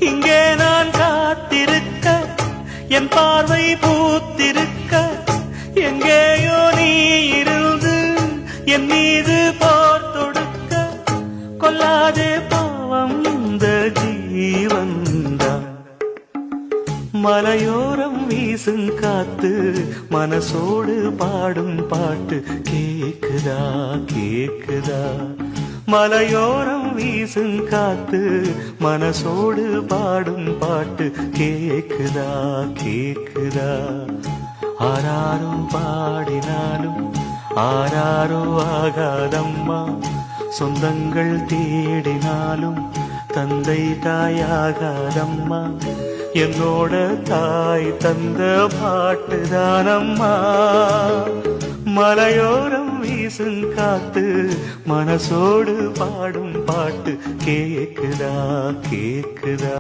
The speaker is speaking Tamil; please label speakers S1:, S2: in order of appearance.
S1: இங்கே நான் காத்திருக்க என் பார்வை பூத்திருக்க எங்கேயோ நீ இருந்து என் மீது போர் தொடுக்க கொல்லாதே பாவம் இந்த ஜீவன்தான் மலையோரம் வீசும் காத்து மனசோடு பாடும் பாட்டு கேக்குதா கேக்குதா மலையோரம் வீசும் காத்து மனசோடு பாடும் பாட்டு கேக்குதா கேக்குதா ஆராரோ பாடினாலும் ஆராரோ ஆகாதம்மா சொந்தங்கள் தேடினாலும் தந்தை தாயாகாதம்மா என்னோட தாய் தந்த பாட்டுதானம்மா மலையோரம் வீசும் காத்து மனசோடு பாடும் பாட்டு கேக்குதா கேக்குதா